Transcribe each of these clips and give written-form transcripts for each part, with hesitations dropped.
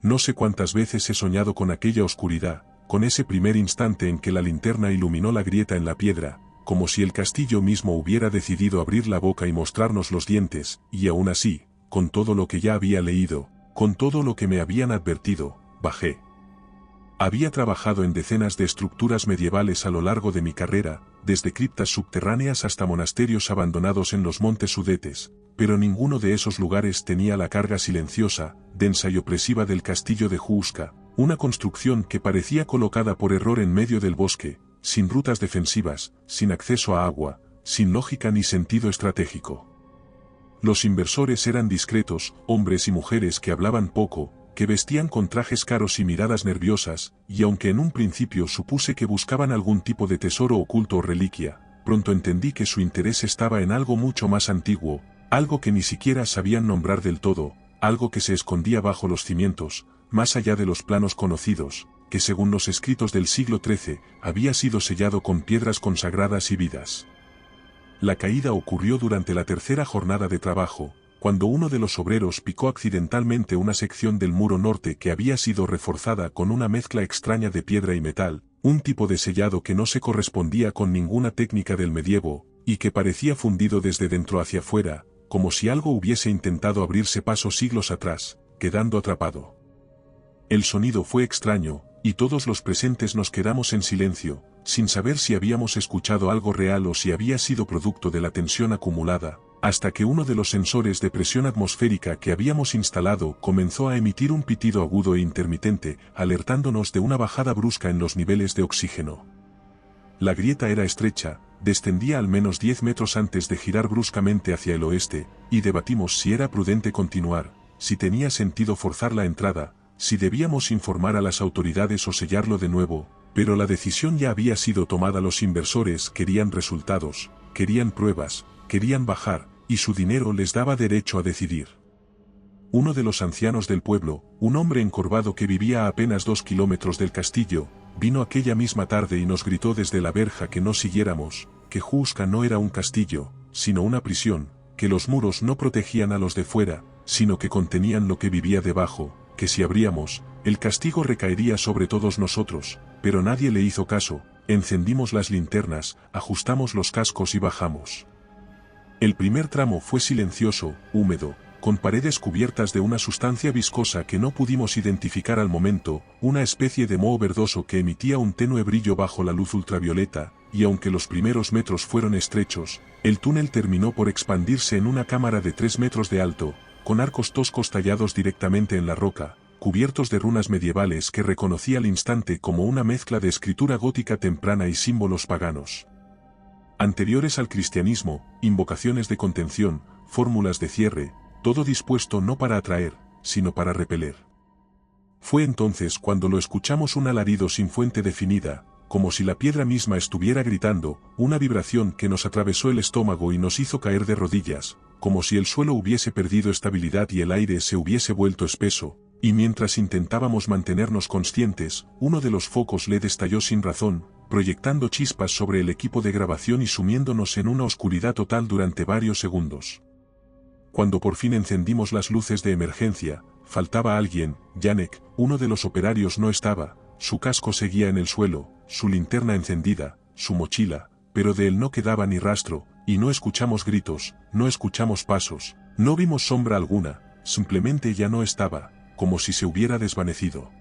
No sé cuántas veces he soñado con aquella oscuridad, con ese primer instante en que la linterna iluminó la grieta en la piedra, como si el castillo mismo hubiera decidido abrir la boca y mostrarnos los dientes, y aún así, con todo lo que ya había leído, con todo lo que me habían advertido, bajé. Había trabajado en decenas de estructuras medievales a lo largo de mi carrera, desde criptas subterráneas hasta monasterios abandonados en los montes Sudetes, pero ninguno de esos lugares tenía la carga silenciosa, densa y opresiva del castillo de Huusca, una construcción que parecía colocada por error en medio del bosque, sin rutas defensivas, sin acceso a agua, sin lógica ni sentido estratégico. Los inversores eran discretos, hombres y mujeres que hablaban poco, que vestían con trajes caros y miradas nerviosas, y aunque en un principio supuse que buscaban algún tipo de tesoro oculto o reliquia, pronto entendí que su interés estaba en algo mucho más antiguo, algo que ni siquiera sabían nombrar del todo, algo que se escondía bajo los cimientos, más allá de los planos conocidos, que según los escritos del siglo XIII, había sido sellado con piedras consagradas y vidas. La caída ocurrió durante la tercera jornada de trabajo, cuando uno de los obreros picó accidentalmente una sección del muro norte que había sido reforzada con una mezcla extraña de piedra y metal, un tipo de sellado que no se correspondía con ninguna técnica del medievo, y que parecía fundido desde dentro hacia afuera, como si algo hubiese intentado abrirse paso siglos atrás, quedando atrapado. El sonido fue extraño, y todos los presentes nos quedamos en silencio, sin saber si habíamos escuchado algo real o si había sido producto de la tensión acumulada, hasta que uno de los sensores de presión atmosférica que habíamos instalado comenzó a emitir un pitido agudo e intermitente, alertándonos de una bajada brusca en los niveles de oxígeno. La grieta era estrecha, descendía al menos 10 metros antes de girar bruscamente hacia el oeste, y debatimos si era prudente continuar, si tenía sentido forzar la entrada, si debíamos informar a las autoridades o sellarlo de nuevo, pero la decisión ya había sido tomada. Los inversores querían resultados, querían pruebas, querían bajar, y su dinero les daba derecho a decidir. Uno de los ancianos del pueblo, un hombre encorvado que vivía a apenas 2 kilómetros del castillo, vino aquella misma tarde y nos gritó desde la verja que no siguiéramos, que Huusca no era un castillo, sino una prisión, que los muros no protegían a los de fuera, sino que contenían lo que vivía debajo, que si abríamos, el castigo recaería sobre todos nosotros, pero nadie le hizo caso. Encendimos las linternas, ajustamos los cascos y bajamos. El primer tramo fue silencioso, húmedo, con paredes cubiertas de una sustancia viscosa que no pudimos identificar al momento, una especie de moho verdoso que emitía un tenue brillo bajo la luz ultravioleta, y aunque los primeros metros fueron estrechos, el túnel terminó por expandirse en una cámara de 3 metros de alto, con arcos toscos tallados directamente en la roca, cubiertos de runas medievales que reconocí al instante como una mezcla de escritura gótica temprana y símbolos paganos anteriores al cristianismo, invocaciones de contención, fórmulas de cierre, todo dispuesto no para atraer, sino para repeler. Fue entonces cuando lo escuchamos, un alarido sin fuente definida, como si la piedra misma estuviera gritando, una vibración que nos atravesó el estómago y nos hizo caer de rodillas, como si el suelo hubiese perdido estabilidad y el aire se hubiese vuelto espeso, y mientras intentábamos mantenernos conscientes, uno de los focos LED estalló sin razón, proyectando chispas sobre el equipo de grabación y sumiéndonos en una oscuridad total durante varios segundos. Cuando por fin encendimos las luces de emergencia, faltaba alguien. Janek, uno de los operarios, no estaba, su casco seguía en el suelo, su linterna encendida, su mochila, pero de él no quedaba ni rastro, y no escuchamos gritos, no escuchamos pasos, no vimos sombra alguna, simplemente ya no estaba, como si se hubiera desvanecido.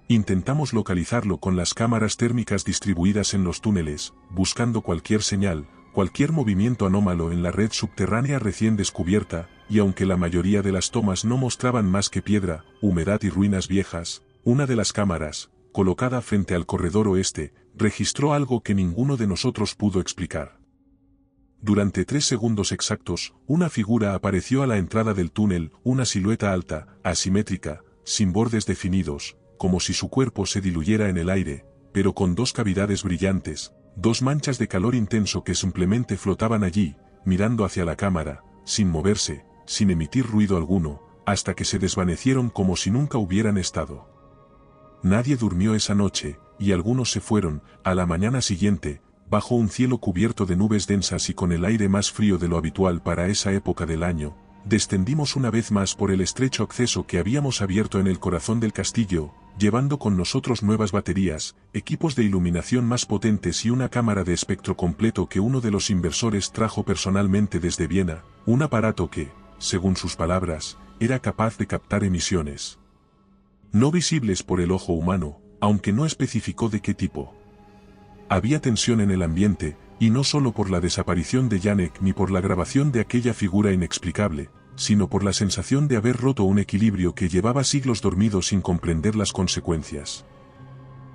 Intentamos localizarlo con las cámaras térmicas distribuidas en los túneles, buscando cualquier señal, cualquier movimiento anómalo en la red subterránea recién descubierta, y aunque la mayoría de las tomas no mostraban más que piedra, humedad y ruinas viejas, una de las cámaras, colocada frente al corredor oeste, registró algo que ninguno de nosotros pudo explicar. Durante 3 segundos exactos, una figura apareció a la entrada del túnel, una silueta alta, asimétrica, sin bordes definidos, como si su cuerpo se diluyera en el aire, pero con 2 cavidades brillantes, 2 manchas de calor intenso que simplemente flotaban allí, mirando hacia la cámara, sin moverse, sin emitir ruido alguno, hasta que se desvanecieron como si nunca hubieran estado. Nadie durmió esa noche, y algunos se fueron. A la mañana siguiente, bajo un cielo cubierto de nubes densas y con el aire más frío de lo habitual para esa época del año, descendimos una vez más por el estrecho acceso que habíamos abierto en el corazón del castillo, llevando con nosotros nuevas baterías, equipos de iluminación más potentes y una cámara de espectro completo que uno de los inversores trajo personalmente desde Viena, un aparato que, según sus palabras, era capaz de captar emisiones no visibles por el ojo humano, aunque no especificó de qué tipo. Había tensión en el ambiente, y no solo por la desaparición de Janek ni por la grabación de aquella figura inexplicable, sino por la sensación de haber roto un equilibrio que llevaba siglos dormido sin comprender las consecuencias.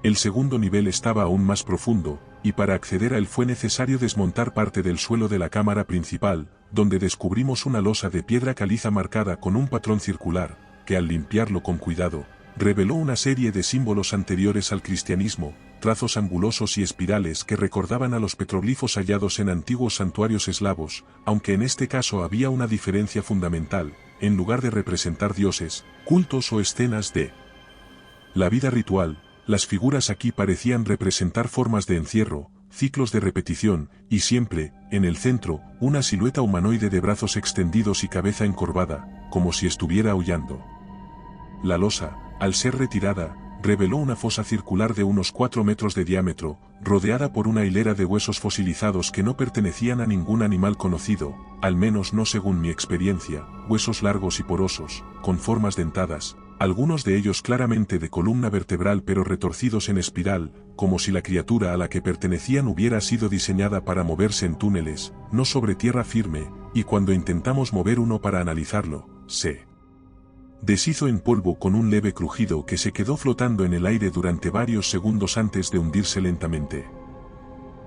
El segundo nivel estaba aún más profundo, y para acceder a él fue necesario desmontar parte del suelo de la cámara principal, donde descubrimos una losa de piedra caliza marcada con un patrón circular, que al limpiarlo con cuidado, reveló una serie de símbolos anteriores al cristianismo, trazos angulosos y espirales que recordaban a los petroglifos hallados en antiguos santuarios eslavos, aunque en este caso había una diferencia fundamental: en lugar de representar dioses, cultos o escenas de la vida ritual, las figuras aquí parecían representar formas de encierro, ciclos de repetición, y siempre, en el centro, una silueta humanoide de brazos extendidos y cabeza encorvada, como si estuviera aullando. La losa, al ser retirada, reveló una fosa circular de unos 4 metros de diámetro, rodeada por una hilera de huesos fosilizados que no pertenecían a ningún animal conocido, al menos no según mi experiencia, huesos largos y porosos, con formas dentadas, algunos de ellos claramente de columna vertebral pero retorcidos en espiral, como si la criatura a la que pertenecían hubiera sido diseñada para moverse en túneles, no sobre tierra firme, y cuando intentamos mover uno para analizarlo, se deshizo en polvo con un leve crujido que se quedó flotando en el aire durante varios segundos antes de hundirse lentamente.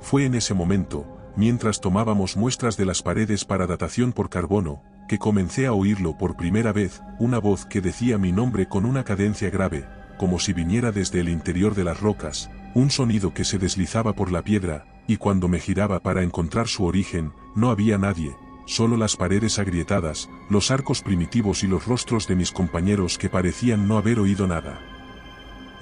Fue en ese momento, mientras tomábamos muestras de las paredes para datación por carbono, que comencé a oírlo por primera vez, una voz que decía mi nombre con una cadencia grave, como si viniera desde el interior de las rocas, un sonido que se deslizaba por la piedra, y cuando me giraba para encontrar su origen, no había nadie. Solo las paredes agrietadas, los arcos primitivos y los rostros de mis compañeros que parecían no haber oído nada.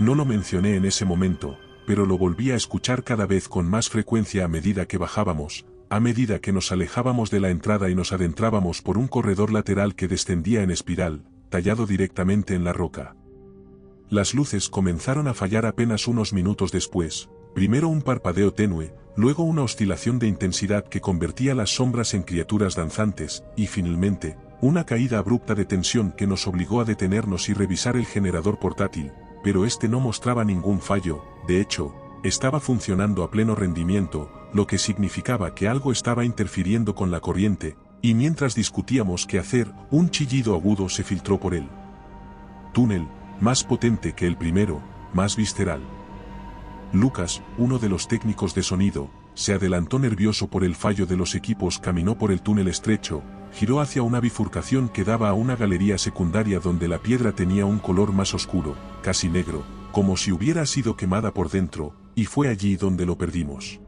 No lo mencioné en ese momento, pero lo volví a escuchar cada vez con más frecuencia a medida que bajábamos, a medida que nos alejábamos de la entrada y nos adentrábamos por un corredor lateral que descendía en espiral, tallado directamente en la roca. Las luces comenzaron a fallar apenas unos minutos después, primero un parpadeo tenue, luego una oscilación de intensidad que convertía las sombras en criaturas danzantes, y finalmente, una caída abrupta de tensión que nos obligó a detenernos y revisar el generador portátil, pero este no mostraba ningún fallo, de hecho, estaba funcionando a pleno rendimiento, lo que significaba que algo estaba interfiriendo con la corriente, y mientras discutíamos qué hacer, un chillido agudo se filtró por el túnel, más potente que el primero, más visceral. Lucas, uno de los técnicos de sonido, se adelantó nervioso por el fallo de los equipos, caminó por el túnel estrecho, giró hacia una bifurcación que daba a una galería secundaria donde la piedra tenía un color más oscuro, casi negro, como si hubiera sido quemada por dentro, y fue allí donde lo perdimos.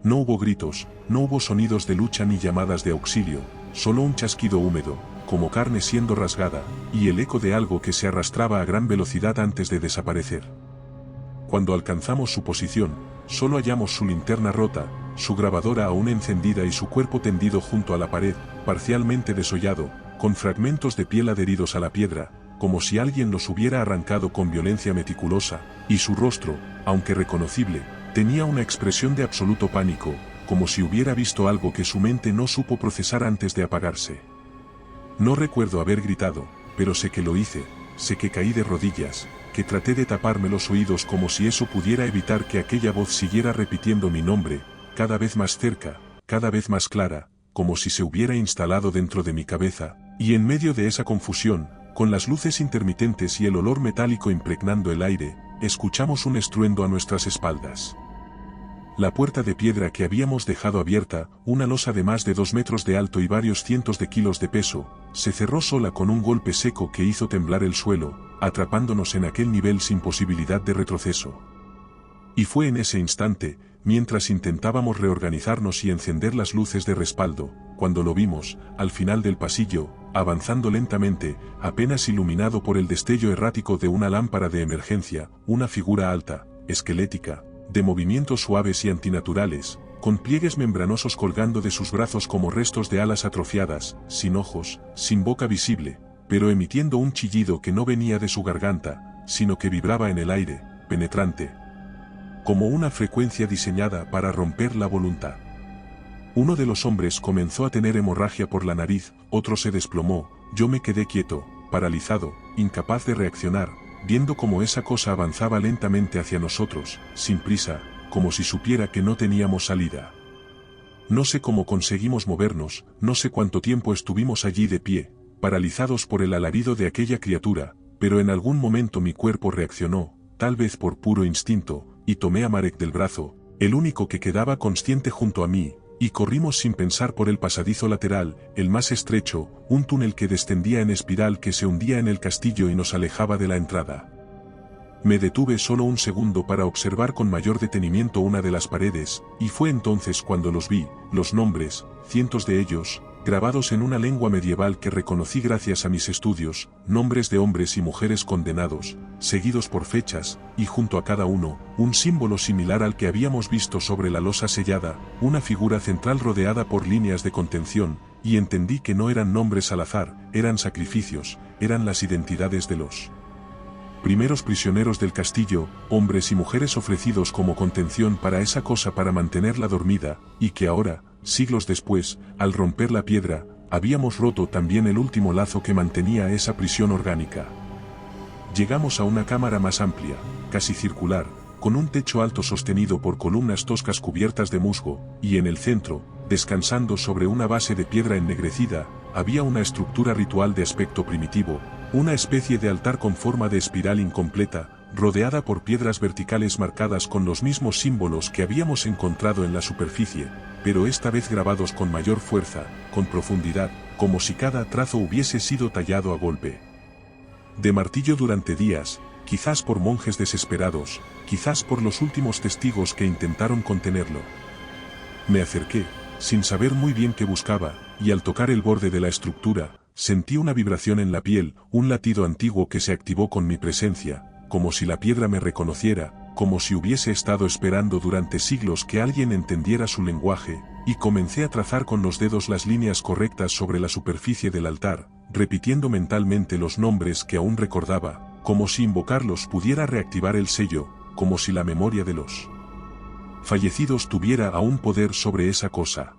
No hubo gritos, no hubo sonidos de lucha ni llamadas de auxilio, solo un chasquido húmedo, como carne siendo rasgada, y el eco de algo que se arrastraba a gran velocidad antes de desaparecer. Cuando alcanzamos su posición, solo hallamos su linterna rota, su grabadora aún encendida y su cuerpo tendido junto a la pared, parcialmente desollado, con fragmentos de piel adheridos a la piedra, como si alguien los hubiera arrancado con violencia meticulosa, y su rostro, aunque reconocible, tenía una expresión de absoluto pánico, como si hubiera visto algo que su mente no supo procesar antes de apagarse. No recuerdo haber gritado, pero sé que lo hice, sé que caí de rodillas, que traté de taparme los oídos como si eso pudiera evitar que aquella voz siguiera repitiendo mi nombre, cada vez más cerca, cada vez más clara, como si se hubiera instalado dentro de mi cabeza, y en medio de esa confusión, con las luces intermitentes y el olor metálico impregnando el aire, escuchamos un estruendo a nuestras espaldas. La puerta de piedra que habíamos dejado abierta, una losa de más de 2 metros de alto y varios cientos de kilos de peso, se cerró sola con un golpe seco que hizo temblar el suelo, atrapándonos en aquel nivel sin posibilidad de retroceso. Y fue en ese instante, mientras intentábamos reorganizarnos y encender las luces de respaldo, cuando lo vimos, al final del pasillo, avanzando lentamente, apenas iluminado por el destello errático de una lámpara de emergencia, una figura alta, esquelética, de movimientos suaves y antinaturales, con pliegues membranosos colgando de sus brazos como restos de alas atrofiadas, sin ojos, sin boca visible, pero emitiendo un chillido que no venía de su garganta, sino que vibraba en el aire, penetrante, como una frecuencia diseñada para romper la voluntad. Uno de los hombres comenzó a tener hemorragia por la nariz, otro se desplomó, yo me quedé quieto, paralizado, incapaz de reaccionar, viendo cómo esa cosa avanzaba lentamente hacia nosotros, sin prisa, como si supiera que no teníamos salida. No sé cómo conseguimos movernos, no sé cuánto tiempo estuvimos allí de pie, paralizados por el alarido de aquella criatura, pero en algún momento mi cuerpo reaccionó, tal vez por puro instinto, y tomé a Marek del brazo, el único que quedaba consciente junto a mí, y corrimos sin pensar por el pasadizo lateral, el más estrecho, un túnel que descendía en espiral que se hundía en el castillo y nos alejaba de la entrada. Me detuve solo un segundo para observar con mayor detenimiento una de las paredes, y fue entonces cuando los vi, los nombres, cientos de ellos, grabados en una lengua medieval que reconocí gracias a mis estudios, nombres de hombres y mujeres condenados, seguidos por fechas, y junto a cada uno, un símbolo similar al que habíamos visto sobre la losa sellada, una figura central rodeada por líneas de contención, y entendí que no eran nombres al azar, eran sacrificios, eran las identidades de los primeros prisioneros del castillo, hombres y mujeres ofrecidos como contención para esa cosa para mantenerla dormida, y que ahora, siglos después, al romper la piedra, habíamos roto también el último lazo que mantenía esa prisión orgánica. Llegamos a una cámara más amplia, casi circular, con un techo alto sostenido por columnas toscas cubiertas de musgo, y en el centro, descansando sobre una base de piedra ennegrecida, había una estructura ritual de aspecto primitivo, una especie de altar con forma de espiral incompleta, rodeada por piedras verticales marcadas con los mismos símbolos que habíamos encontrado en la superficie, pero esta vez grabados con mayor fuerza, con profundidad, como si cada trazo hubiese sido tallado a golpe de martillo durante días, quizás por monjes desesperados, quizás por los últimos testigos que intentaron contenerlo. Me acerqué, sin saber muy bien qué buscaba, y al tocar el borde de la estructura, sentí una vibración en la piel, un latido antiguo que se activó con mi presencia, como si la piedra me reconociera, como si hubiese estado esperando durante siglos que alguien entendiera su lenguaje, y comencé a trazar con los dedos las líneas correctas sobre la superficie del altar, repitiendo mentalmente los nombres que aún recordaba, como si invocarlos pudiera reactivar el sello, como si la memoria de los fallecidos tuviera aún poder sobre esa cosa.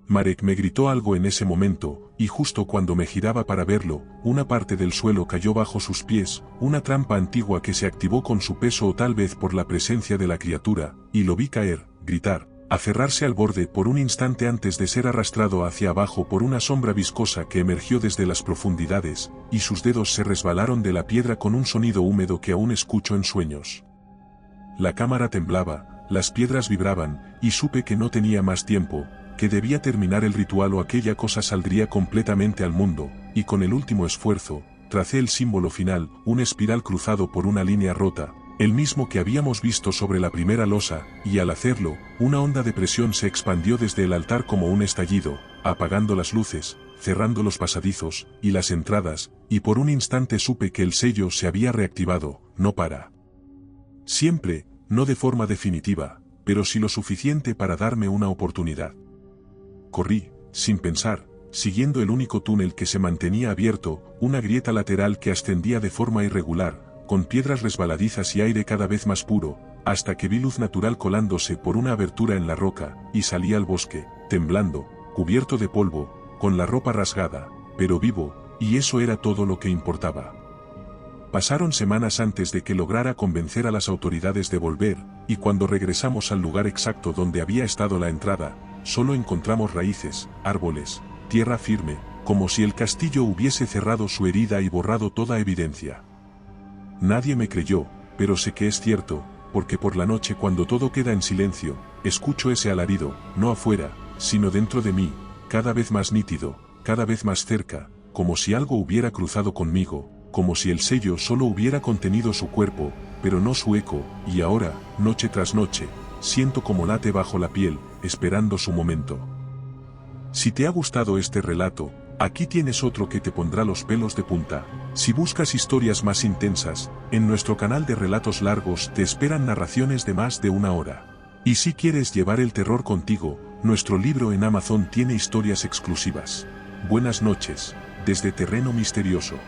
Marek me gritó algo en ese momento, y justo cuando me giraba para verlo, una parte del suelo cayó bajo sus pies, una trampa antigua que se activó con su peso o tal vez por la presencia de la criatura, y lo vi caer, gritar, aferrarse al borde por un instante antes de ser arrastrado hacia abajo por una sombra viscosa que emergió desde las profundidades, y sus dedos se resbalaron de la piedra con un sonido húmedo que aún escucho en sueños. La cámara temblaba, las piedras vibraban, y supe que no tenía más tiempo, que debía terminar el ritual o aquella cosa saldría completamente al mundo, y con el último esfuerzo, tracé el símbolo final, un espiral cruzado por una línea rota, el mismo que habíamos visto sobre la primera losa, y al hacerlo, una onda de presión se expandió desde el altar como un estallido, apagando las luces, cerrando los pasadizos, y las entradas, y por un instante supe que el sello se había reactivado, no para siempre, no de forma definitiva, pero sí lo suficiente para darme una oportunidad. Corrí, sin pensar, siguiendo el único túnel que se mantenía abierto, una grieta lateral que ascendía de forma irregular, con piedras resbaladizas y aire cada vez más puro, hasta que vi luz natural colándose por una abertura en la roca, y salí al bosque, temblando, cubierto de polvo, con la ropa rasgada, pero vivo, y eso era todo lo que importaba. Pasaron semanas antes de que lograra convencer a las autoridades de volver, y cuando regresamos al lugar exacto donde había estado la entrada, solo encontramos raíces, árboles, tierra firme, como si el castillo hubiese cerrado su herida y borrado toda evidencia. Nadie me creyó, pero sé que es cierto, porque por la noche cuando todo queda en silencio, escucho ese alarido, no afuera, sino dentro de mí, cada vez más nítido, cada vez más cerca, como si algo hubiera cruzado conmigo, como si el sello solo hubiera contenido su cuerpo, pero no su eco, y ahora, noche tras noche, siento como late bajo la piel, esperando su momento. Si te ha gustado este relato, aquí tienes otro que te pondrá los pelos de punta. Si buscas historias más intensas, en nuestro canal de relatos largos te esperan narraciones de más de 1 hora. Y si quieres llevar el terror contigo, nuestro libro en Amazon tiene historias exclusivas. Buenas noches, desde Terreno Misterioso.